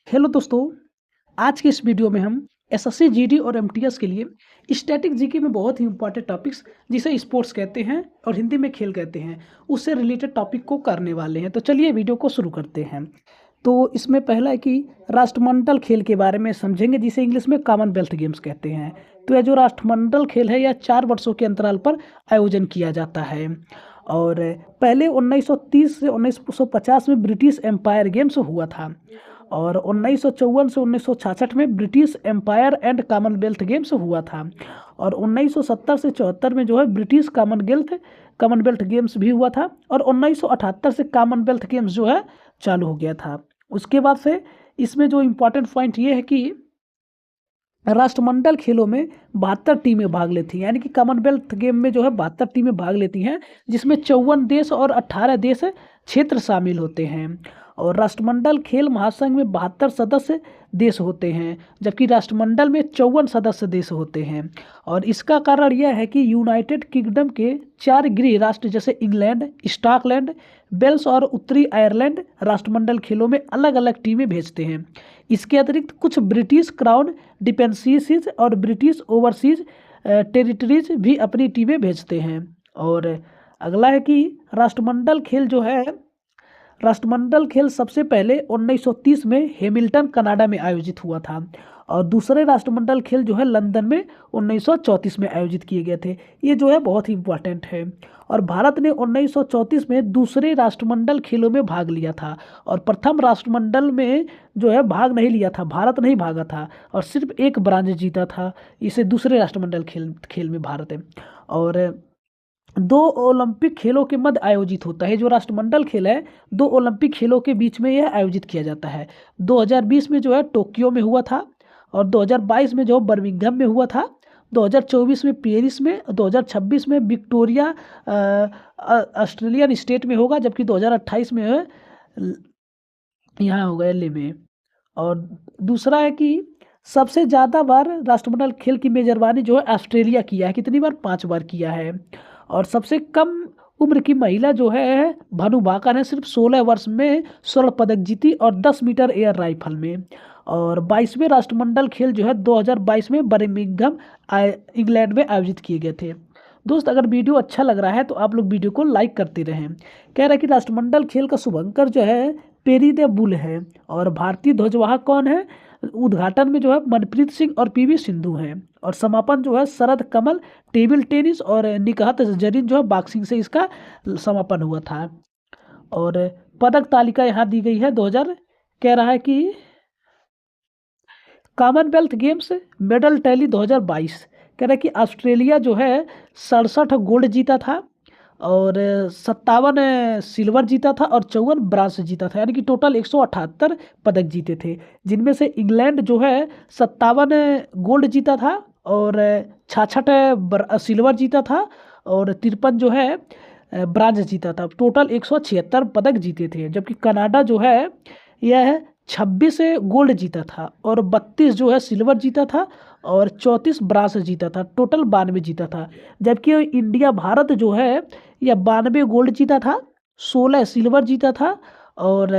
Hello दोस्तों, आज के इस वीडियो में हम एसएससी जीडी और एमटीएस के लिए स्टैटिक जीके में बहुत ही इंपॉर्टेंट टॉपिक्स जिसे स्पोर्ट्स कहते हैं और हिंदी में खेल कहते हैं उससे रिलेटेड टॉपिक को करने वाले हैं। तो चलिए वीडियो को शुरू करते हैं। तो इसमें पहला है कि राष्ट्रमंडल खेल के बारे में समझेंगे जिसे इंग्लिश में कॉमनवेल्थ गेम्स कहते हैं। तो यह जो राष्ट्रमंडल खेल है यह 4 वर्षों के अंतराल पर आयोजन किया जाता है और पहले 1930 से 1950 में ब्रिटिश एम्पायर गेम्स हुआ था और 1954 से 1966 में British Empire and Commonwealth Games हुआ था और 1970 से 74 में जो है ब्रिटिश कॉमनवेल्थ गेम्स भी हुआ था और 1978 से कॉमनवेल्थ गेम्स जो है चालू हो गया था। उसके बाद से इसमें जो इम्पोर्टेंट पॉइंट ये है कि राष्ट्रमंडल खेलों में 72 टीमें भाग लेती हैं, यानी कि कॉमनवेल्थ गेम में जो है 72 टीमें भाग लेती हैं, जिसमें 54 देश और 18 देश क्षेत्र शामिल होते हैं। और राष्ट्रमंडल खेल महासंघ में 72 सदस्य देश होते हैं, जबकि राष्ट्रमंडल में 54 सदस्य देश होते हैं। और इसका कारण यह है कि यूनाइटेड किंगडम के 4 गृह राष्ट्र जैसे इंग्लैंड, स्कॉटलैंड, वेल्स और उत्तरी आयरलैंड राष्ट्रमंडल खेलों में अलग अलग टीमें भेजते हैं। इसके अतिरिक्त कुछ ब्रिटिश क्राउन डिपेंडेंसीज और ब्रिटिश ओवरसीज टेरिटरीज भी अपनी टीमें भेजते हैं। और अगला है कि राष्ट्रमंडल खेल सबसे पहले 1930 में हैमिल्टन कनाडा में आयोजित हुआ था और दूसरे राष्ट्रमंडल खेल जो है लंदन में 1934 में आयोजित किए गए थे। ये जो है बहुत ही इम्पोर्टेंट है। और भारत ने 1934 में दूसरे राष्ट्रमंडल खेलों में भाग लिया था और प्रथम राष्ट्रमंडल में जो है भाग नहीं लिया था, भारत नहीं भागा था और सिर्फ एक ब्रांज जीता था। इसे दूसरे राष्ट्रमंडल खेल में भारत है। और 2 ओलंपिक खेलों के मध्य आयोजित होता है। जो राष्ट्रमंडल खेल है 2 ओलंपिक खेलों के बीच में यह आयोजित किया जाता है। 2020 में जो है टोक्यो में हुआ था और 2022 में जो बर्मिंघम में हुआ था, 2024 में पेरिस में, 2026 में विक्टोरिया ऑस्ट्रेलियन स्टेट में होगा, जबकि 2028 में यहाँ होगा एलए में। और दूसरा है कि सबसे ज़्यादा बार राष्ट्रमंडल खेल की मेजबानी जो है ऑस्ट्रेलिया किया है। कितनी बार? 5 बार किया है। और सबसे कम उम्र की महिला जो है भानु भाकर ने सिर्फ 16 वर्ष में स्वर्ण पदक जीती और 10 मीटर एयर राइफल में। और 22वें राष्ट्रमंडल खेल जो है 2022 में बर्मिंघम इंग्लैंड में आयोजित किए गए थे। दोस्त, अगर वीडियो अच्छा लग रहा है तो आप लोग वीडियो को लाइक करते रहें। कह रहा है कि राष्ट्रमंडल खेल का शुभंकर जो है पेरी दे बुल है और भारतीय ध्वजवाहक कौन है? उद्घाटन में जो है मनप्रीत सिंह और पीवी सिंधु हैं और समापन जो है शरद कमल टेबल टेनिस और निकहत जरीन जो है बॉक्सिंग से इसका समापन हुआ था। और पदक तालिका यहाँ दी गई है 2000। कह रहा है कि कॉमनवेल्थ गेम्स मेडल टैली 2022 कह रहा है कि ऑस्ट्रेलिया जो है 67 गोल्ड जीता था और 57 सिल्वर जीता था और 54 ब्रांज जीता था, यानी कि टोटल 178 पदक जीते थे, जिनमें से इंग्लैंड जो है 57 गोल्ड जीता था और 66 सिल्वर जीता था और 53 जो है ब्रांज जीता था। टोटल 176 पदक जीते थे, जबकि कनाडा जो है यह 26 गोल्ड जीता था और 32 जो है सिल्वर जीता था और 34 ब्रांज जीता था, टोटल 92 जीता था। जबकि इंडिया भारत जो है यह 92 गोल्ड जीता था, 16 सिल्वर जीता था और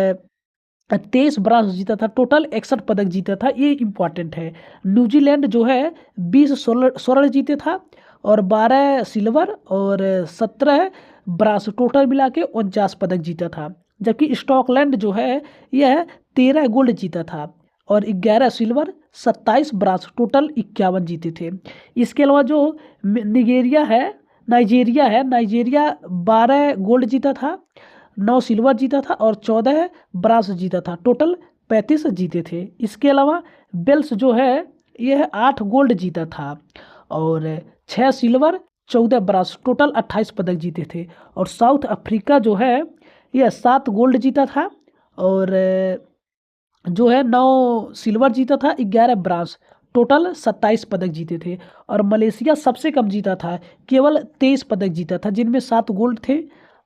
23 ब्रांज जीता था, टोटल 61 पदक जीता था। ये इंपॉर्टेंट है। न्यूजीलैंड जो है 20 स्वर्ण जीते था और 12 सिल्वर और 17 ब्रांज, टोटल मिला के 49 पदक जीता था। जबकि स्कॉटलैंड जो है यह 13 गोल्ड जीता था और 11 सिल्वर, 27 ब्रांज, टोटल 51 जीते थे। इसके अलावा जो नाइजीरिया 12 गोल्ड जीता था, 9 सिल्वर जीता था और 14 ब्रांज जीता था, टोटल 35 जीते थे। इसके अलावा वेल्स जो है यह 8 गोल्ड जीता था और 6 सिल्वर, 14 ब्रांज, टोटल 28 पदक जीते थे। और साउथ अफ्रीका जो है यह 7 गोल्ड जीता था और जो है 9 सिल्वर जीता था, 11 ब्रांज, टोटल 27 पदक जीते थे। और मलेशिया सबसे कम जीता था, केवल 23 पदक जीता था, जिनमें 7 गोल्ड थे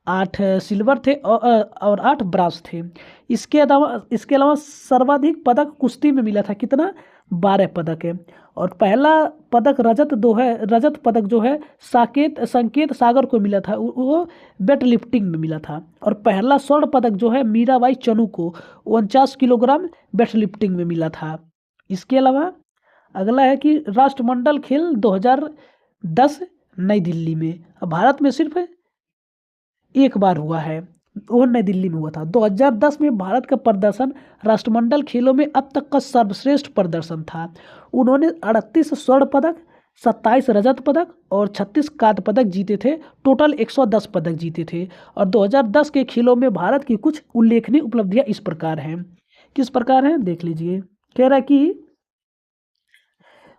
8 सिल्वर थे और 8 ब्रास थे। इसके अलावा सर्वाधिक पदक कुश्ती में मिला था, कितना? 12 पदक है। और पहला पदक रजत पदक जो है संकेत सागर को मिला था, वो वेट लिफ्टिंग में मिला था। और पहला स्वर्ण पदक जो है मीराबाई चनू को 49 किलोग्राम वेट लिफ्टिंग में मिला था। इसके अलावा अगला है कि राष्ट्रमंडल खेल 2010 नई दिल्ली में। अब भारत में सिर्फ एक बार हुआ है, वो नई दिल्ली में हुआ था। 2010 में भारत का प्रदर्शन राष्ट्रमंडल खेलों में अब तक का सर्वश्रेष्ठ प्रदर्शन था। उन्होंने 38 स्वर्ण पदक, 27 रजत पदक और 36 कांस्य पदक जीते थे। टोटल 110 पदक जीते थे। और 2010 के खेलों में भारत की कुछ उल्लेखनीय उपलब्धियां इस प्रकार हैं। किस प्रकार हैं देख लीजिए। कह रहा है कि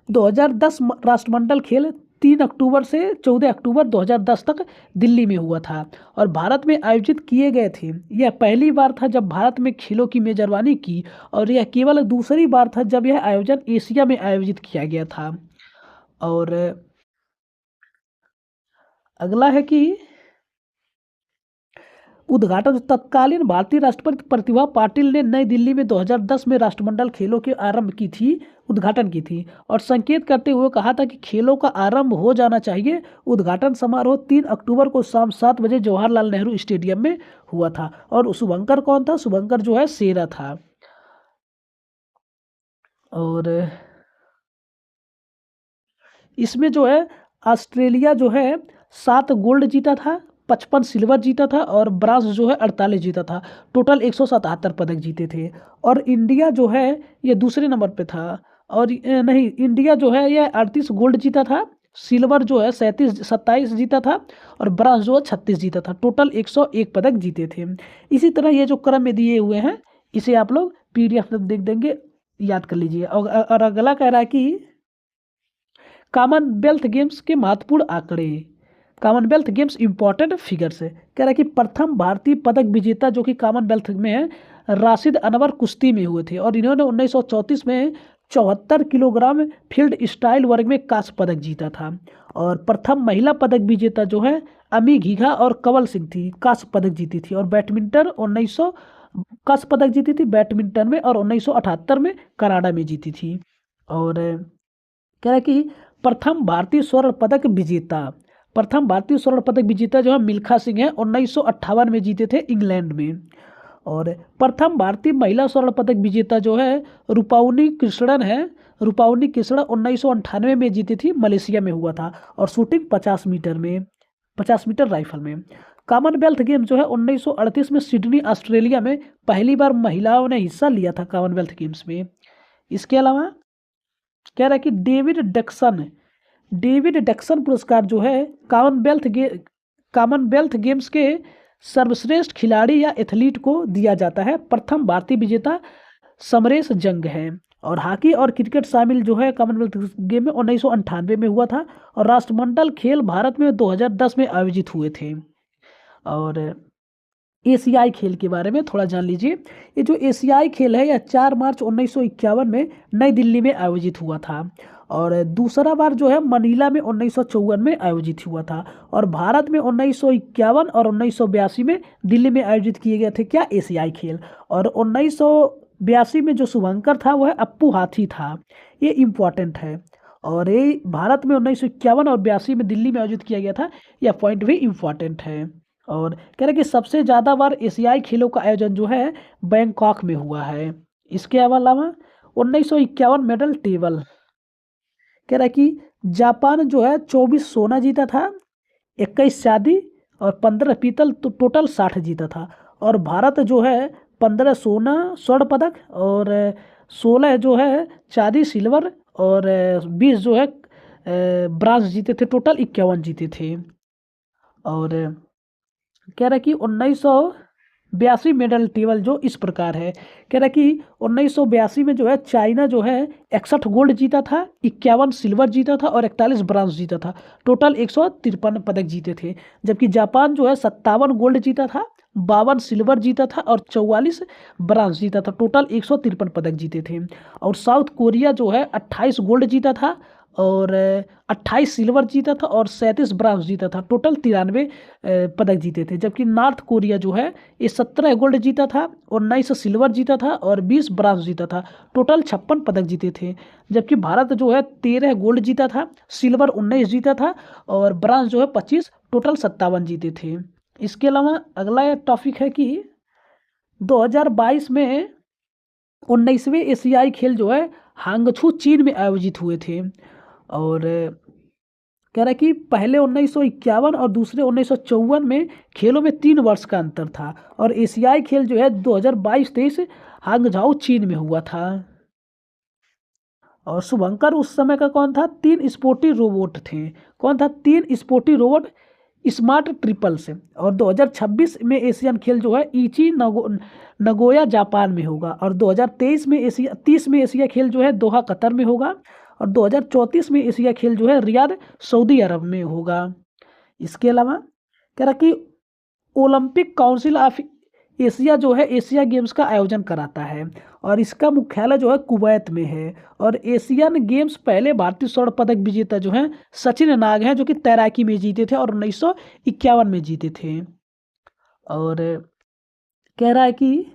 2010 राष्ट्रमंडल खेल 3 अक्टूबर से 14 अक्टूबर 2010 तक दिल्ली में हुआ था और भारत में आयोजित किए गए थे। यह पहली बार था जब भारत में खेलों की मेजबानी की और यह केवल दूसरी बार था जब यह आयोजन एशिया में आयोजित किया गया था। और अगला है कि उद्घाटन तत्कालीन भारतीय राष्ट्रपति प्रतिभा पाटिल ने नई दिल्ली में 2010 में राष्ट्रमंडल खेलों के आरंभ की थी उद्घाटन की थी और संकेत करते हुए कहा था कि खेलों का आरंभ हो जाना चाहिए। उद्घाटन समारोह 3 अक्टूबर को शाम 7 बजे जवाहरलाल नेहरू स्टेडियम में हुआ था। और शुभंकर कौन था? शुभंकर जो है सेरा था। और इसमें जो है ऑस्ट्रेलिया जो है 7 गोल्ड जीता था, 55 सिल्वर जीता था और ब्रांज जो है 48 जीता था। टोटल 177 पदक जीते थे। और इंडिया जो है ये दूसरे नंबर पे था। और नहीं, इंडिया जो है ये 38 गोल्ड जीता था, सिल्वर जो है 27 जीता था और ब्रांज जो है 36 जीता था। टोटल 101 पदक जीते थे। इसी तरह ये जो क्रम में दिए हुए हैं इसे आप लोग PDF में देख देंगे, याद कर लीजिए। और अगला कह रहा है कि कॉमनवेल्थ गेम्स के महत्वपूर्ण आंकड़े। कॉमनवेल्थ गेम्स इंपॉर्टेंट फिगर्स है। कह रहा है कि प्रथम भारतीय पदक विजेता जो कि कॉमनवेल्थ में है, राशिद अनवर कुश्ती में हुए थे और इन्होंने 1934 में 74 किलोग्राम फील्ड स्टाइल वर्ग में कांस्य पदक जीता था। और प्रथम महिला पदक विजेता जो है अमी घीघा और कंवल सिंह थी, कांस्य पदक जीती थी। और बैडमिंटन 1900 कांस्य पदक जीती थी बैडमिंटन में और 1978 में कनाडा में जीती थी। और कह रहा है कि प्रथम भारतीय स्वर्ण पदक विजेता जो है मिल्खा सिंह है, 1958 में जीते थे इंग्लैंड में। और प्रथम भारतीय महिला स्वर्ण पदक विजेता जो है रूपाउनी कृष्णन है। रूपाउनी कृष्णन 1998 में जीती थी, मलेशिया में हुआ था। और शूटिंग 50 मीटर राइफल में। कॉमनवेल्थ गेम जो है 1938 में सिडनी ऑस्ट्रेलिया में पहली बार महिलाओं ने हिस्सा लिया था कॉमनवेल्थ गेम्स में। इसके अलावा कह रहा है कि डेविड डक्सन पुरस्कार जो है कॉमनवेल्थ गेम्स के सर्वश्रेष्ठ खिलाड़ी या एथलीट को दिया जाता है। प्रथम भारतीय विजेता समरेश जंग है। और हॉकी और क्रिकेट शामिल जो है कॉमनवेल्थ गेम में 1998 में हुआ था। और राष्ट्रमंडल खेल भारत में 2010 में आयोजित हुए थे। और एशियाई खेल के बारे में थोड़ा जान लीजिए। ये जो एशियाई खेल है यह 4 मार्च 1951 में नई दिल्ली में आयोजित हुआ था। और दूसरा बार जो है मनीला में 1954 में आयोजित हुआ था। और भारत में 1951 और 1982 में दिल्ली में आयोजित किए गए थे क्या? एशियाई खेल। और 1982 में जो शुभंकर था वह अप्पू हाथी था, ये इम्पॉर्टेंट है। और ये भारत में 1951 और 82 में दिल्ली में आयोजित किया गया था, यह पॉइंट भी इम्पॉर्टेंट है। और कह रहे कि सबसे ज़्यादा बार एशियाई खेलों का आयोजन जो है बैंकॉक में हुआ है। इसके अलावा 1951 मेडल टेबल कह रहा है कि जापान जो है 24 सोना जीता था, 21 चांदी और 15 पीतल, तो टोटल 60 जीता था। और भारत जो है 15 सोना स्वर्ण पदक और 16 जो है चांदी सिल्वर और 20 जो है ब्रांज जीते थे, टोटल 51 जीते थे। और कह रहा है कि 1982 मेडल टेबल जो इस प्रकार है। कह रहा है कि 1982 में जो है चाइना जो है 61 गोल्ड जीता था, 51 सिल्वर जीता था और 41 ब्रांज जीता था। टोटल 153 पदक जीते थे। जबकि जापान जो है 57 गोल्ड जीता था, 52 सिल्वर जीता था और 44 ब्रांज जीता था। टोटल 153 पदक जीते थे। और साउथ कोरिया जो है 28 गोल्ड जीता था और 28 सिल्वर जीता था और 37 ब्रांज जीता था। टोटल 93 पदक जीते थे। जबकि नॉर्थ कोरिया जो है ये 17 गोल्ड जीता था, 19 सिल्वर जीता था और 20 ब्रांज जीता था। टोटल 56 पदक जीते थे। जबकि भारत जो है 13 गोल्ड जीता था, सिल्वर 19 जीता था और ब्रांज जो है 25, टोटल 57 जीते थे। इसके अलावा अगला टॉपिक है कि 2022 में 19वें एशियाई खेल जो है हांगझू चीन में आयोजित हुए थे। और कह रहा है कि पहले 1951 और दूसरे 1954 में खेलों में 3 वर्ष का अंतर था। और एशियाई खेल जो है 2022-23 हांगझाओ चीन में हुआ था। और शुभंकर उस समय का कौन था? 3 स्पोर्टी रोबोट थे। कौन था? 3 स्पोर्टी रोबोट स्मार्ट ट्रिपल से। और 2026 में एशियन खेल जो है ईची नगोया जापान में होगा। और 2023 में एशिया 30 में एशिया खेल जो है दोहा कतर में होगा। और 2034 में एशिया खेल जो है रियाद सऊदी अरब में होगा। इसके अलावा कह रहा कि ओलंपिक काउंसिल ऑफ एशिया जो है एशिया गेम्स का आयोजन कराता है और इसका मुख्यालय जो है कुवैत में है। और एशियन गेम्स पहले भारतीय स्वर्ण पदक विजेता जो हैं सचिन नाग हैं, जो कि तैराकी में जीते थे और 1951 में जीते थे। और कह रहा है कि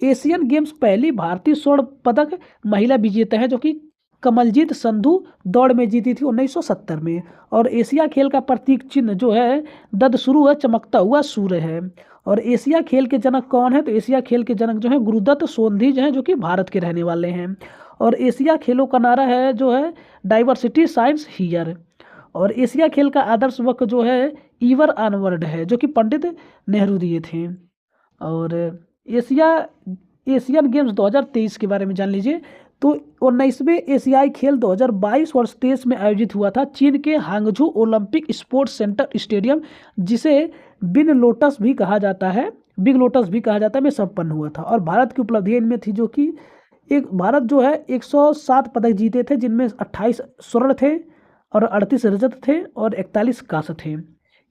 एशियन गेम्स पहली भारतीय स्वर्ण पदक महिला विजेता है, जो कि कमलजीत संधू दौड़ में जीती थी 1970 में। और एशिया खेल का प्रतीक चिन्ह जो है ददसुरु है, चमकता हुआ सूर्य है। और एशिया खेल के जनक कौन है? तो एशिया खेल के जनक जो है गुरुदत्त सोंधी जो हैं, जो कि भारत के रहने वाले हैं। और एशिया खेलों का नारा है जो है डाइवर्सिटी साइंस हियर। और एशिया खेल का आदर्श वक्त जो है ईवर ऑनवर्ड है, जो कि पंडित नेहरू दिए थे। और एशियन गेम्स 2023 के बारे में जान लीजिए। तो 19वें एशियाई खेल 2022 वर्ष 23 में आयोजित हुआ था चीन के Hangzhou Olympic sports centre stadium, जिसे बिग लोटस भी कहा जाता है, में संपन्न हुआ था। और भारत की उपलब्धियां इनमें थी, जो कि भारत जो है 107 पदक जीते थे, जिनमें 28 स्वर्ण थे और 38 रजत थे और 41 कांस्य थे।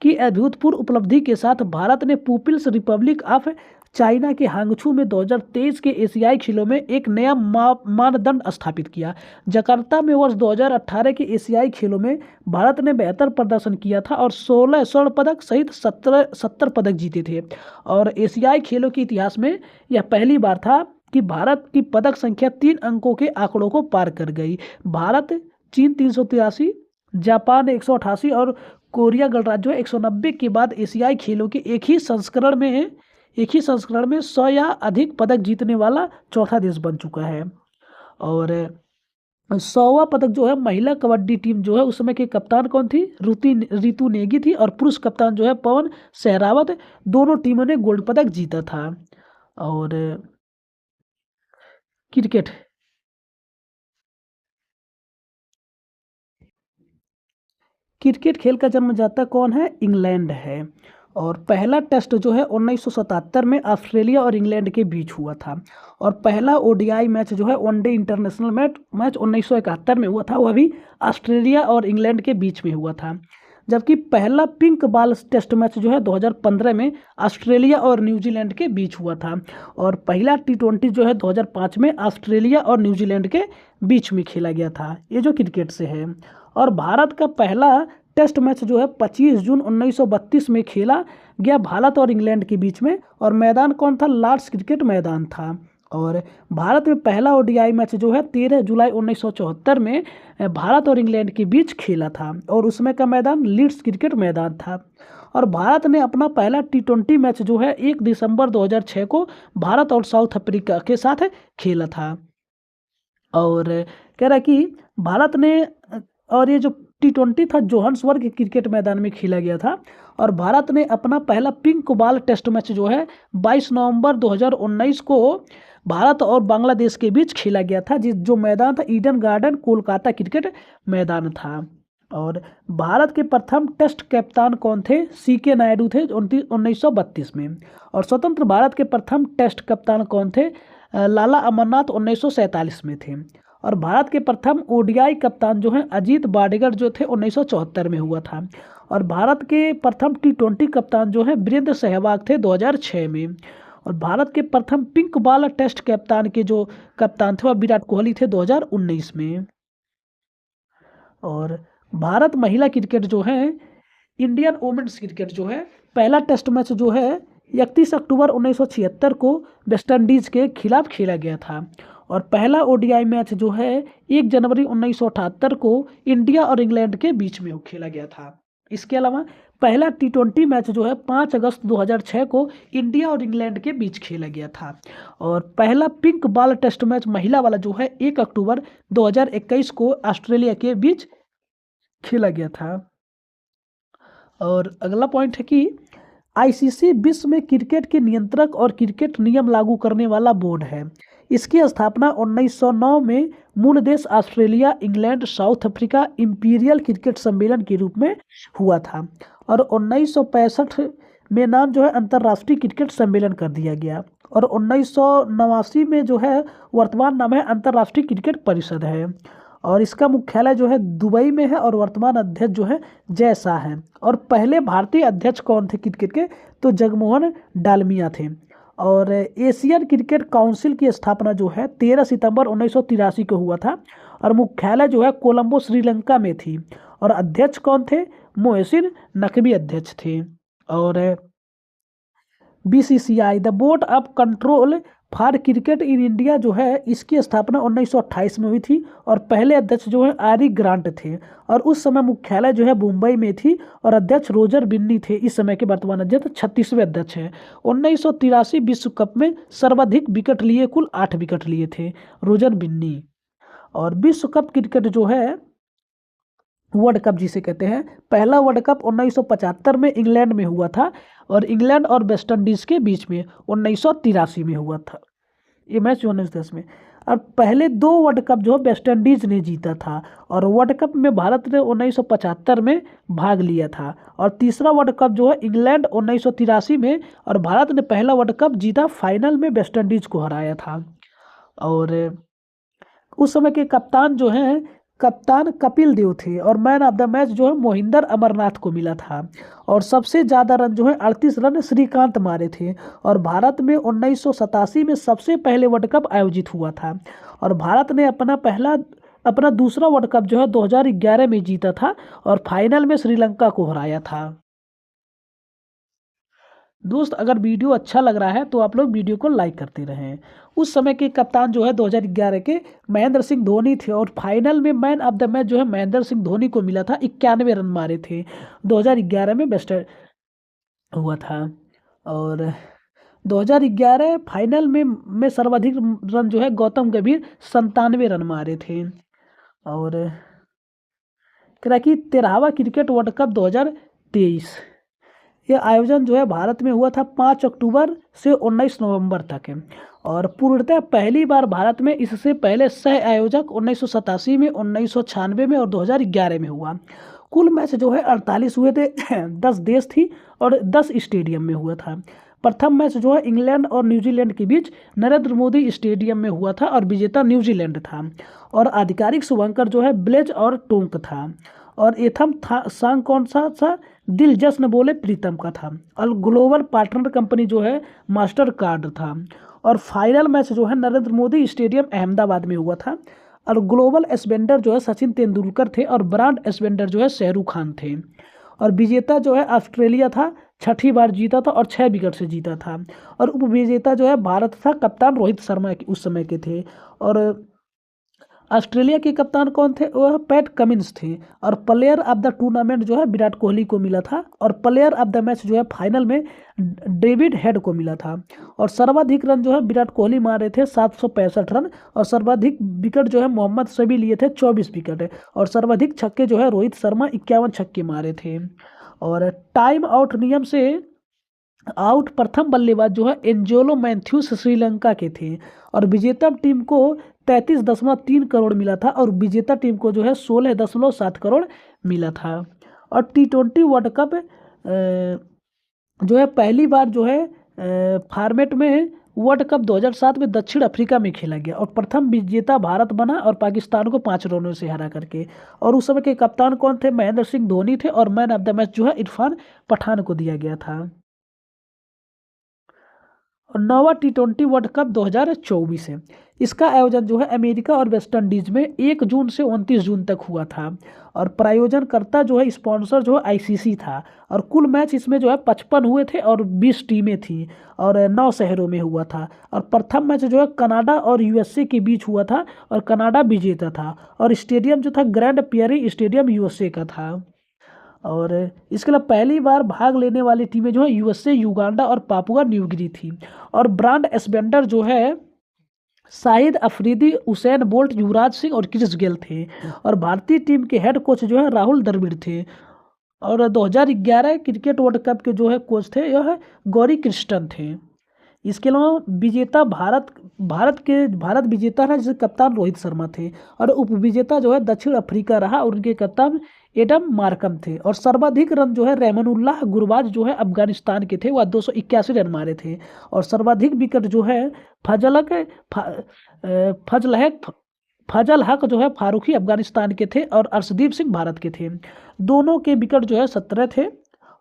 की अभूतपूर्व उपलब्धि के साथ भारत ने पीपुल्स रिपब्लिक ऑफ चाइना के हांगझू में 2023 के एशियाई खेलों में एक नया मानदंड स्थापित किया। जकार्ता में वर्ष 2018 के एशियाई खेलों में भारत ने बेहतर प्रदर्शन किया था और 16 स्वर्ण पदक सहित 70 पदक जीते थे। और एशियाई खेलों के इतिहास में यह पहली बार था कि भारत की पदक संख्या 3 अंकों के आंकड़ों को पार कर गई। भारत, चीन 383, जापान 188 और कोरिया गणराज्य जो है 190 के बाद एशियाई खेलों के एक ही संस्करण में 100 या अधिक पदक जीतने वाला चौथा देश बन चुका है। और 100वां पदक जो है महिला कबड्डी टीम जो है उस समय की कप्तान कौन थी? रितु नेगी थी। और पुरुष कप्तान जो है पवन सहरावत। दोनों टीमों ने गोल्ड पदक जीता था। और क्रिकेट खेल का जन्मदाता कौन है? इंग्लैंड है। और पहला टेस्ट जो है 1977 में ऑस्ट्रेलिया और इंग्लैंड के बीच हुआ था। और पहला ओडीआई मैच जो है वनडे इंटरनेशनल मैच 1971 में हुआ था, वह भी ऑस्ट्रेलिया और इंग्लैंड के बीच में हुआ था। जबकि पहला पिंक बॉल टेस्ट मैच जो है 2015 में ऑस्ट्रेलिया और न्यूजीलैंड के बीच हुआ था। और पहला T20 जो है 2005 में ऑस्ट्रेलिया और न्यूजीलैंड के बीच में खेला गया था। ये जो क्रिकेट से है। और भारत का पहला टेस्ट मैच जो है 25 जून 1932 में खेला गया भारत और इंग्लैंड के बीच में। और मैदान कौन था? लॉर्ड्स क्रिकेट मैदान था। और भारत में पहला ओडीआई मैच जो है 13 जुलाई 1974 में भारत और इंग्लैंड के बीच खेला था और उसमें का मैदान लीड्स क्रिकेट मैदान था। और भारत ने अपना पहला T20 मैच जो है 1 दिसंबर 2006 को भारत और साउथ अफ्रीका के साथ खेला था। और कह रहा है कि भारत ने, और ये जो T20 था जोहान्सबर्ग क्रिकेट मैदान में खेला गया था। और भारत ने अपना पहला पिंक बॉल टेस्ट मैच जो है 22 नवंबर 2019 को भारत और बांग्लादेश के बीच खेला गया था, जो मैदान था ईडन गार्डन कोलकाता क्रिकेट मैदान था। और भारत के प्रथम टेस्ट कप्तान कौन थे? CK नायडू थे 1932 में। और स्वतंत्र भारत के प्रथम टेस्ट कप्तान कौन थे? लाला अमरनाथ 1947 में थे। और भारत के प्रथम ओडीआई कप्तान जो हैं अजीत वाडेकर जो थे 1974 में हुआ था। और भारत के प्रथम T20 कप्तान जो है वीरेंद्र सहवाग थे 2006 में। और भारत के प्रथम पिंक बॉल टेस्ट कप्तान के जो कप्तान थे वह विराट कोहली थे 2019 में। और भारत महिला क्रिकेट जो है, इंडियन वुमेन्स क्रिकेट जो है, पहला टेस्ट मैच जो है 31 अक्टूबर 1976 को वेस्टइंडीज के खिलाफ खेला गया था। और पहला ओडीआई मैच जो है 1 जनवरी 1978 को इंडिया और इंग्लैंड के बीच में खेला गया था। इसके अलावा पहला T20 मैच जो है 5 अगस्त 2006 को इंडिया और इंग्लैंड के बीच खेला गया था। और पहला पिंक बॉल टेस्ट मैच महिला वाला जो है 1 अक्टूबर 2021 को ऑस्ट्रेलिया के बीच खेला गया था। और अगला पॉइंट है कि आईसीसी विश्व में क्रिकेट के नियंत्रक और क्रिकेट नियम लागू करने वाला बोर्ड है। इसकी स्थापना 1909 में मूल देश Australia, England, south Africa imperial cricket सम्मेलन के रूप में हुआ था। और 1965 में नाम जो है अंतर्राष्ट्रीय क्रिकेट सम्मेलन कर दिया गया। और 1989 में जो है वर्तमान नाम है अंतर्राष्ट्रीय क्रिकेट परिषद है। और इसका मुख्यालय जो है दुबई में है। और वर्तमान अध्यक्ष जो है जय शाह हैं। और पहले भारतीय अध्यक्ष कौन थे क्रिकेट के, तो जगमोहन डालमिया थे। और एशियन क्रिकेट काउंसिल की स्थापना जो है 13 सितंबर 1983 को हुआ था। और मुख्यालय जो है कोलंबो श्रीलंका में थी। और अध्यक्ष कौन थे, मोहसिन नकवी अध्यक्ष थे। और BCCI the board of control for cricket in India जो है इसकी स्थापना 1928 में हुई थी। और पहले अध्यक्ष जो है आरी ग्रांट थे। और उस समय मुख्यालय जो है मुंबई में थी। और अध्यक्ष रोजर बिन्नी थे। इस समय के वर्तमान अध्यक्ष 36वें अध्यक्ष हैं। 1983 विश्व कप में सर्वाधिक विकेट लिए, कुल 8 विकेट लिए थे रोजर बिन्नी। और विश्व कप क्रिकेट जो है वर्ल्ड कप जिसे कहते हैं, पहला वर्ल्ड कप 1975 में इंग्लैंड में हुआ था। और इंग्लैंड और वेस्टइंडीज के बीच में 1983 में हुआ था ये मैच 1910 में। और पहले 2 वर्ल्ड कप जो वेस्टइंडीज ने जीता था। और वर्ल्ड कप में भारत ने 1975 में भाग लिया था। और तीसरा वर्ल्ड कप जो है इंग्लैंड 1983 में। और भारत ने पहला वर्ल्ड कप जीता, फाइनल में वेस्टइंडीज को हराया था। और उस समय के कप्तान जो हैं, कप्तान कपिल देव थे। और मैन ऑफ द मैच जो है मोहिंदर अमरनाथ को मिला था। और सबसे ज़्यादा रन जो है 38 रन श्रीकांत मारे थे। और भारत में 1987 में सबसे पहले वर्ल्ड कप आयोजित हुआ था। और भारत ने अपना दूसरा वर्ल्ड कप जो है 2011 में जीता था। और फाइनल में श्रीलंका को हराया था। दोस्त, अगर वीडियो अच्छा लग रहा है तो आप लोग वीडियो को लाइक करते रहें। उस समय के कप्तान जो है 2011 के महेंद्र सिंह धोनी थे। और फाइनल में मैन ऑफ द मैच जो है महेंद्र सिंह धोनी को मिला था, 91 रन मारे थे। 2011 में बेस्ट हुआ था। और 2011 फाइनल में सर्वाधिक रन जो है गौतम गंभीर 97 रन मारे थे। और कह कि 13वां क्रिकेट वर्ल्ड कप 2023 ये आयोजन जो है भारत में हुआ था 5 अक्टूबर से 19 नवंबर तक है। और पूर्णतः पहली बार भारत में इससे पहले सह आयोजक 1987 में, 1996 में और 2011 में हुआ। कुल मैच जो है 48 हुए थे। 10 देश थी और 10 स्टेडियम में हुआ था। प्रथम मैच जो है इंग्लैंड और न्यूजीलैंड के बीच नरेंद्र मोदी स्टेडियम में हुआ था। और विजेता न्यूजीलैंड था। और आधिकारिक शुभंकर जो है ब्लेज और टोंक था। और एथम सांग कौन सा दिल जश्न बोले प्रीतम का था। और ग्लोबल पार्टनर कंपनी जो है मास्टर कार्ड था। और फाइनल मैच जो है नरेंद्र मोदी स्टेडियम अहमदाबाद में हुआ था। और ग्लोबल एस्पेंडर जो है सचिन तेंदुलकर थे। और ब्रांड एस्पेंडर जो है शाहरुख खान थे। और विजेता जो है ऑस्ट्रेलिया था, 6ठी बार जीता था और 6 विकेट से जीता था। और उपविजेता जो है भारत था, कप्तान रोहित शर्मा उस समय के थे। और ऑस्ट्रेलिया के कप्तान कौन थे, वह पैट कमिंस थे। और प्लेयर ऑफ द टूर्नामेंट जो है विराट कोहली को मिला था। और प्लेयर ऑफ द मैच जो है फाइनल में डेविड हेड को मिला था। और सर्वाधिक रन जो है विराट कोहली मारे थे 765 रन। और सर्वाधिक विकेट जो है मोहम्मद शमी लिए थे 24 विकेट। और सर्वाधिक छक्के जो है रोहित शर्मा 51 छक्के मारे थे। और टाइम आउट नियम से आउट प्रथम बल्लेबाज जो है एंजेलो मैथ्यूज श्रीलंका के थे। और विजेता टीम को 33.3 करोड़ मिला था। और विजेता टीम को जो है 16.7 करोड़ मिला था। और T20 वर्ल्ड कप जो है पहली बार जो है फॉर्मेट में वर्ल्ड कप 2007 में दक्षिण अफ्रीका में खेला गया और प्रथम विजेता भारत बना और पाकिस्तान को 5 रनों से हरा करके। और उस समय के कप्तान कौन थे? महेंद्र सिंह धोनी थे और मैन ऑफ द मैच जो है इरफान पठान को दिया गया था। और 9वां T20 वर्ल्ड कप 2024 है। इसका आयोजन जो है अमेरिका और वेस्ट इंडीज में 1 जून से 29 जून तक हुआ था। और प्रायोजनकर्ता जो है स्पॉन्सर जो है आईसीसी था। और कुल मैच इसमें जो है 55 हुए थे और 20 टीमें थी और 9 शहरों में हुआ था। और प्रथम मैच जो है कनाडा और यूएसए के बीच हुआ था और कनाडा विजेता था। और स्टेडियम जो था ग्रैंड पियरी स्टेडियम यूएसए का था। और इसके अलावा पहली बार भाग लेने वाली टीमें जो है यूएसए, युगांडा और पापुआ न्यू गिनी थी। और ब्रांड एस्बेंडर जो है शाहिद अफरीदी, उसैन बोल्ट, युवराज सिंह और क्रिस गेल थे। और भारतीय टीम के हेड कोच जो है राहुल द्रविड़ थे। और 2011 क्रिकेट वर्ल्ड कप के जो है कोच थे यह है गौरी कृष्णन थे। इसके अलावा विजेता भारत विजेता रहा जिसके कप्तान रोहित शर्मा थे। और उपविजेता जो है दक्षिण अफ्रीका रहा और उनके कप्तान एडम मार्कम थे। और सर्वाधिक रन जो है रहमानुल्लाह गुरबाज जो है अफगानिस्तान के थे, वह 281 रन मारे थे। और सर्वाधिक विकेट जो है फजलक फजल हक जो है फारूकी अफगानिस्तान के थे और अर्शदीप सिंह भारत के थे। दोनों के विकेट जो है 17 थे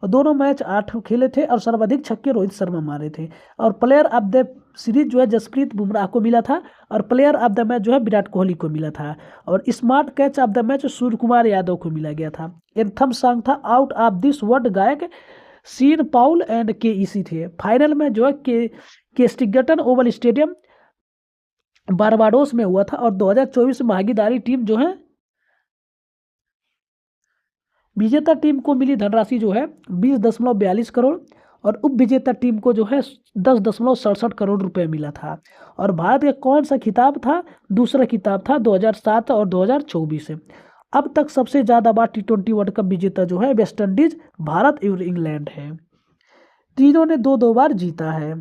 और दोनों मैच 8 खेले थे। और सर्वाधिक छक्के रोहित शर्मा मारे थे। और प्लेयर ऑफ द सीरीज जो है जसप्रीत बुमराह को मिला था। और प्लेयर ऑफ द मैच जो है विराट कोहली को मिला था। और smart catch of the match Surya Kumar Yadav को मिला गया था। एंथम सॉन्ग था आउट ऑफ दिस वर्ल्ड गायक सीन पाउल एंड के थे। फाइनल में जो है केस्टिगटन ओवल स्टेडियम बारबाडोस में हुआ था। और 2024 में भागीदारी टीम जो है विजेता टीम को मिली धनराशि जो है 20.42 करोड़ और उप विजेता टीम को जो है 10.67 करोड़ रुपए मिला था। और भारत का कौन सा खिताब था? दूसरा खिताब था 2007 और 2024 से। अब तक सबसे ज़्यादा बार T20 वर्ल्ड कप विजेता जो है वेस्ट इंडीज, भारत और इंग्लैंड है। तीनों ने 2-2 बार जीता है।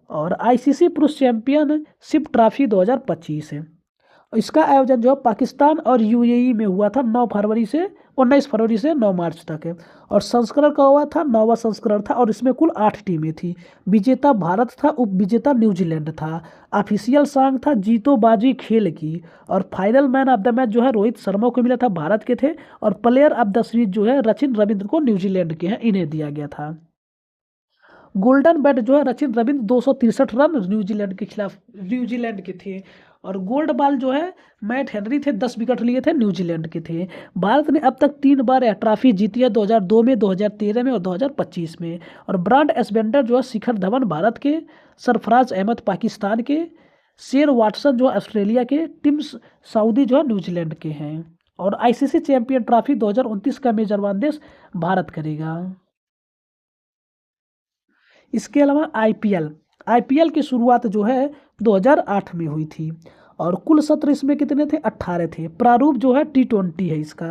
और आईसीसी पुरुष चैंपियनशिप ट्रॉफी 2025 है। इसका आयोजन जो है पाकिस्तान और यूएई में हुआ था 19 फरवरी से 9 मार्च तक है। और संस्करण का हुआ था 9वां संस्करण था और इसमें कुल 8 टीमें थी। विजेता भारत था, उप विजेता न्यूजीलैंड था। ऑफिशियल सॉन्ग था जीतो बाजी खेल की। और final man of the match जो है रोहित शर्मा को मिला था, भारत के थे। और प्लेयर ऑफ द सीरीज जो है सचिन रविंद्र को न्यूजीलैंड के हैं, इन्हें दिया गया था। गोल्डन बैट जो है सचिन रविंद्र 263 रन न्यूजीलैंड के थे। और गोल्ड बॉल जो है मैट हेनरी थे, 10 विकेट लिए थे, न्यूजीलैंड के थे। भारत ने अब तक 3 बार यह ट्रॉफी जीती है, 2002 में, 2013 में और 2025 में। और ब्रांड एस्बेंडर जो है शिखर धवन भारत के, सरफराज अहमद पाकिस्तान के, शेन वाटसन जो है ऑस्ट्रेलिया के, टिम साउदी जो है न्यूजीलैंड के हैं। और आईसीसी चैंपियन ट्रॉफी 2029 का मेजबान देश भारत करेगा। इसके अलावा आईपीएल की शुरुआत जो है 2008 में हुई थी। और कुल सत्र इसमें कितने थे? 18 थे। प्रारूप जो है T20 है इसका।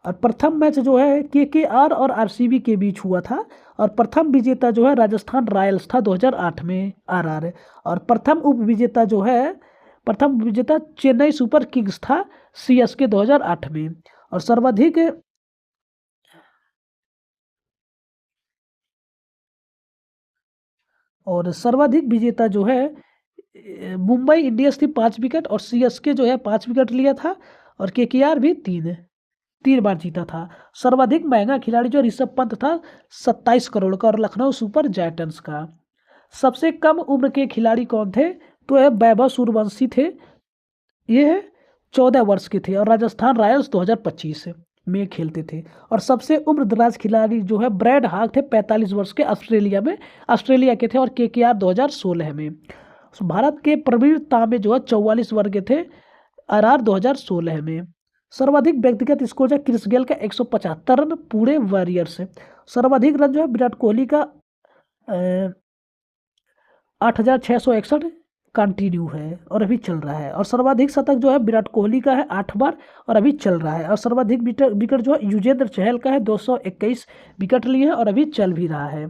और प्रथम मैच जो है केकेआर और आरसीबी के बीच हुआ था। और प्रथम विजेता जो है राजस्थान रॉयल्स था 2008 में, आरआर। और प्रथम विजेता चेन्नई सुपर किंग्स था, सीएसके 2008 में। और सर्वाधिक विजेता जो है मुंबई इंडियंस थी, 5 विकेट। और सीएसके जो है 5 विकेट लिया था। और केकेआर भी 3 बार जीता था। सर्वाधिक महंगा खिलाड़ी जो ऋषभ पंत था 27 करोड़ का और लखनऊ सुपर जायंट्स का। सबसे कम उम्र के खिलाड़ी कौन थे? तो यह वैभव सूर्यवंशी थे, ये 14 वर्ष के थे और राजस्थान रॉयल्स 2025 में खेलते थे। और सबसे उम्र दराज खिलाड़ी जो है ब्रैड हाग थे, 45 वर्ष के, ऑस्ट्रेलिया के थे और केकेआर 2016 में। भारत के प्रवीण तांबे जो है 44 वर्ष के थे, आरआर 2016 में। सर्वाधिक व्यक्तिगत स्कोर जो है क्रिस गेल का 175 रन पूरे वॉरियर्स से। सर्वाधिक रन जो है विराट कोहली का 8,661 कंटिन्यू है और अभी चल रहा है। और सर्वाधिक शतक जो है विराट कोहली का है 8 बार और अभी चल रहा है। और सर्वाधिक विकेट जो है युजवेंद्र चहल का है, 221 विकेट लिए हैं और अभी चल भी रहा है।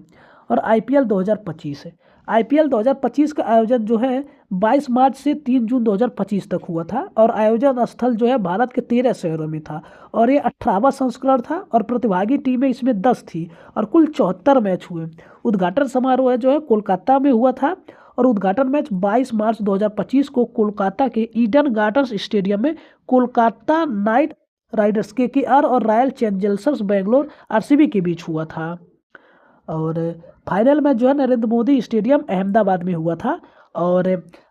और आईपीएल 2025 है। आईपीएल 2025 का आयोजन जो है 22 मार्च से 3 जून 2025 तक हुआ था। और आयोजन स्थल जो है भारत के 13 शहरों में था। और ये 18वां संस्करण था और प्रतिभागी टीमें इसमें 10 थी और कुल 74 मैच हुए। उद्घाटन समारोह जो है कोलकाता में हुआ था और उद्घाटन मैच 22 मार्च 2025 को कोलकाता के ईडन गार्डन्स स्टेडियम में कोलकाता नाइट राइडर्स केकेआर और रॉयल चैलेंजर्स बेंगलोर आरसीबी के बीच हुआ था। और फाइनल मैच जो है नरेंद्र मोदी स्टेडियम अहमदाबाद में हुआ था और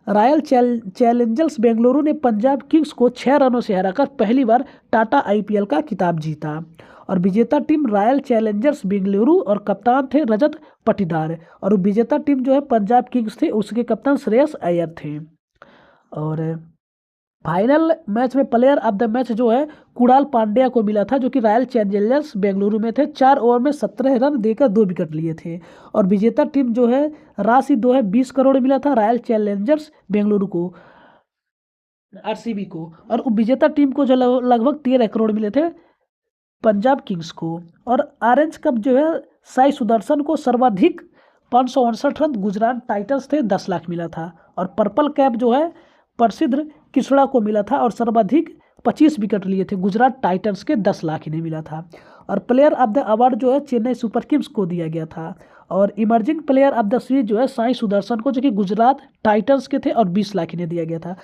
रॉयल चैलेंजर्स बेंगलुरु ने पंजाब किंग्स को 6 रनों से हराकर पहली बार टाटा आईपीएल का खिताब जीता। और विजेता टीम रॉयल चैलेंजर्स बेंगलुरु और कप्तान थे रजत पाटीदार। और विजेता टीम जो है पंजाब किंग्स थे, उसके कप्तान श्रेयस अय्यर थे। और फाइनल मैच में प्लेयर ऑफ द मैच जो है कुणाल पांड्या को मिला था, जो कि रॉयल चैलेंजर्स बेंगलुरु में थे। 4 ओवर में 17 रन देकर 2 विकेट लिए थे। और विजेता टीम जो है राशि 20 करोड़ मिला था रॉयल चैलेंजर्स बेंगलुरु को, आरसीबी को। और विजेता टीम को जो लगभग 13 करोड़ मिले थे पंजाब किंग्स को। और ऑरेंज कप जो है साई सुदर्शन को सर्वाधिक 559 रन गुजरात टाइटंस थे 10 लाख मिला था। और पर्पल कैप जो है प्रसिद्ध किसड़ा को मिला था और सर्वाधिक 25 विकेट लिए थे गुजरात टाइटंस के 10 लाख इन्हें मिला था। और प्लेयर ऑफ द अवार्ड जो है चेन्नई सुपर किंग्स को दिया गया था। और emerging player of the series जो है साई सुदर्शन को, जो कि गुजरात टाइटंस के थे, और 20 लाख इन्हें दिया गया था।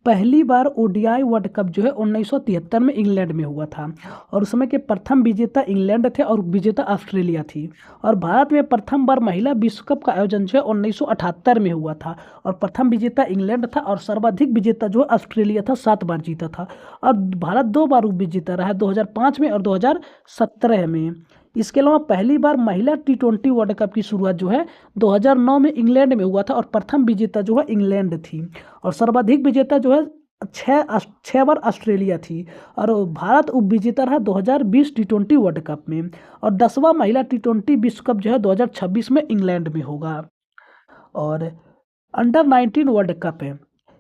पहली बार ओडीआई वर्ल्ड कप जो है 1973 में इंग्लैंड में हुआ था और उस समय के प्रथम विजेता इंग्लैंड थे और विजेता ऑस्ट्रेलिया थी। और भारत में प्रथम बार महिला विश्व कप का आयोजन जो है 1978 में हुआ था और प्रथम विजेता इंग्लैंड था और सर्वाधिक विजेता जो है ऑस्ट्रेलिया था, 7 बार जीता था। और भारत 2 बार विजेता रहा है, 2005 में और 2017 में। इसके अलावा पहली बार महिला टी20 वर्ल्ड कप की शुरुआत जो है 2009 में इंग्लैंड में हुआ था और प्रथम विजेता जो है इंग्लैंड थी। और सर्वाधिक विजेता जो है 6 बार ऑस्ट्रेलिया थी। और भारत उप विजेता रहा 2020 टी20 वर्ल्ड कप में। और 10वां महिला टी20 विश्व कप जो है 2026 में इंग्लैंड में होगा। और अंडर 19 वर्ल्ड कप है,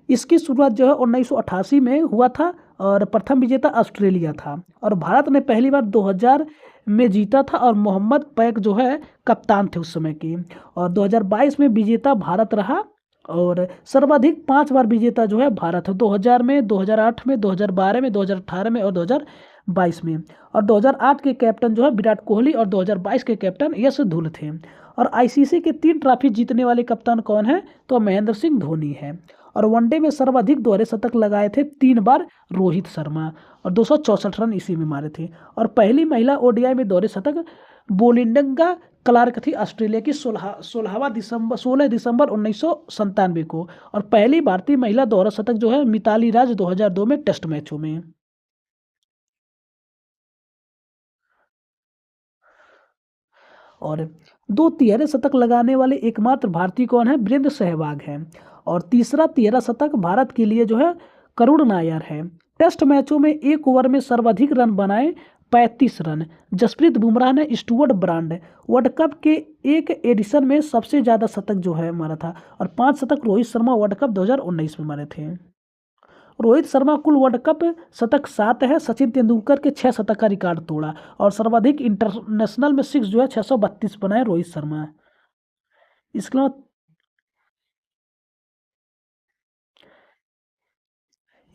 इसकी शुरुआत जो है 1988 में हुआ था और प्रथम विजेता ऑस्ट्रेलिया था। और भारत ने पहली बार 2000 में जीता था और मोहम्मद पैक जो है कप्तान थे उस समय की। और 2022 में विजेता भारत रहा और सर्वाधिक 5 बार विजेता जो है भारत है, 2000 में, 2008 में, 2012 में, 2018 में और 2022 में। और 2008 के कैप्टन जो है विराट कोहली और 2022 के कैप्टन यश धुल थे। और आईसीसी के 3 ट्रॉफी जीतने वाले कप्तान कौन है, तो महेंद्र सिंह धोनी है। और वनडे में सर्वाधिक दोहरे शतक लगाए थे 3 बार रोहित शर्मा और 264 रन इसी में मारे थे। और पहली महिला ओडीआई में दोहरे शतक बोलिंडा क्लार्क थी, ऑस्ट्रेलिया की 16 दिसंबर 1997 को। और पहली भारतीय महिला दोहरा शतक जो है मिताली राज 2002 में टेस्ट मैचों में। और 2 तिहरे शतक लगाने वाले एकमात्र भारतीय कौन है, वीरेंद्र सहवाग हैं। और तीसरा तिहरा शतक भारत के लिए जो है करुण नायर है। टेस्ट मैचों में 1 ओवर में सर्वाधिक रन बनाए 35 रन जसप्रीत बुमराह ने। स्टुअर्ट ब्रांड वर्ल्ड कप के एक एडिशन में सबसे ज़्यादा शतक जो है मारा था और 5 शतक रोहित शर्मा वर्ल्ड कप 2019 में मारे थे। रोहित शर्मा कुल वर्ल्ड कप शतक 7 है, सचिन तेंदुलकर के 6 शतक का रिकॉर्ड तोड़ा। और सर्वाधिक इंटरनेशनल में 6 जो है 632 बनाए रोहित शर्मा। इसके अलावा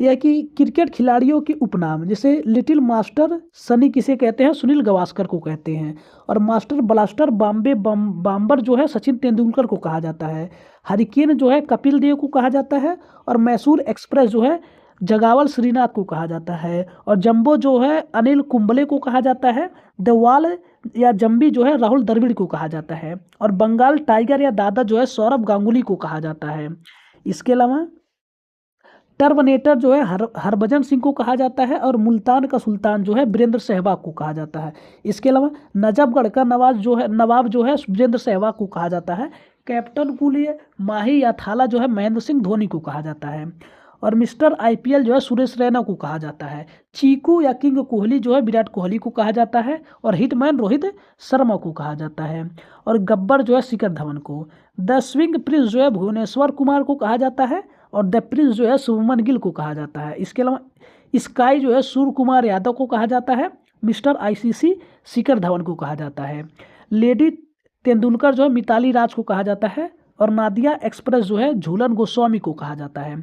यह है कि क्रिकेट खिलाड़ियों के उपनाम, जैसे लिटिल मास्टर सनी किसे कहते हैं, सुनील गावस्कर को कहते हैं। और मास्टर ब्लास्टर बाम्बर जो है सचिन तेंदुलकर को कहा जाता है। हरिकेन जो है कपिल देव को कहा जाता है। और मैसूर एक्सप्रेस जो है जगावल श्रीनाथ को कहा जाता है। और जंबो जो है अनिल कुंबले को कहा जाता है। देवाल या जंबी जो है राहुल द्रविड़ को कहा जाता है। और बंगाल टाइगर या दादा जो है सौरभ गांगुली को कहा जाता है। इसके अलावा टर्मिनेटर जो है हरभजन सिंह को कहा जाता है। और मुल्तान का सुल्तान जो है वीरेंद्र सहवाग को कहा जाता है। इसके अलावा नजफगढ़ का नवाब जो है वीरेंद्र सहवाग को कहा जाता है। कैप्टन के लिए माही या थाला जो है महेंद्र सिंह धोनी को कहा जाता है। और मिस्टर आईपीएल जो है सुरेश रैना को कहा जाता है। चीकू या किंग कोहली जो है विराट कोहली को कहा जाता है। और हिटमैन रोहित शर्मा को कहा जाता है। और गब्बर जो है शिखर धवन को। द स्विंग प्रिंस जो है भुवनेश्वर कुमार को कहा जाता है। और द प्रिंस जो है शुभमन गिल को कहा जाता है। इसके अलावा स्काई जो है सूर्य कुमार यादव को कहा जाता है। मिस्टर आईसीसी शिखर धवन को कहा जाता है। लेडी तेंदुलकर जो है मिताली राज को कहा जाता है। और नादिया एक्सप्रेस जो है झूलन गोस्वामी को कहा जाता है।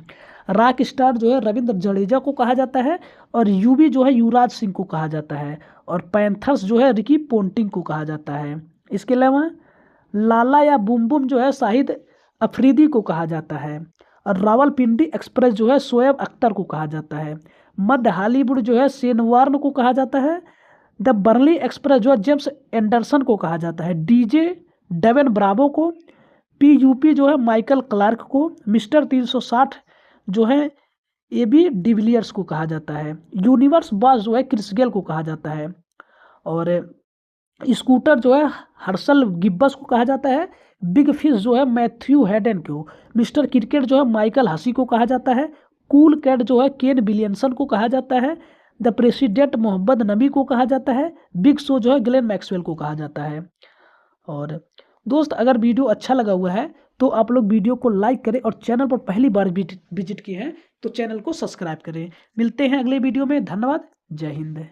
रॉक स्टार जो है रविंद्र जडेजा को कहा जाता है और यूवी जो है युवराज सिंह को कहा जाता है और पैंथर्स जो है रिकी पोंटिंग को कहा जाता है। इसके अलावा लाला या बुम बुम जो है शाहिद अफरीदी को कहा जाता है और रावलपिंडी एक्सप्रेस जो है शोएब अख्तर को कहा जाता है। मध्य हॉलीवुड जो है शेनवार्न को कहा जाता है। द बर्ली एक्सप्रेस जो है जेम्स एंडरसन को कहा जाता है। डीजे डेवन ब्रावो को, पीयूपी जो है माइकल क्लार्क को, मिस्टर 360 जो है एबी डिविलियर्स को कहा जाता है। यूनिवर्स बॉस जो है क्रिस गेल को कहा जाता है और स्कूटर जो है हर्षल गिब्बस को कहा जाता है। बिग फिश जो है मैथ्यू हेडन को, मिस्टर क्रिकेट जो है माइकल हसी को कहा जाता है। कूल कैट जो है केन विलियमसन को कहा जाता है। द प्रेसिडेंट मोहम्मद नबी को कहा जाता है। बिग शो जो है ग्लेन मैक्सवेल को कहा जाता है। और दोस्त अगर वीडियो अच्छा लगा हुआ है तो आप लोग वीडियो को लाइक करें और चैनल पर पहली बार विजिट किए हैं तो चैनल को सब्सक्राइब करें। मिलते हैं अगले वीडियो में। धन्यवाद। जय हिंद।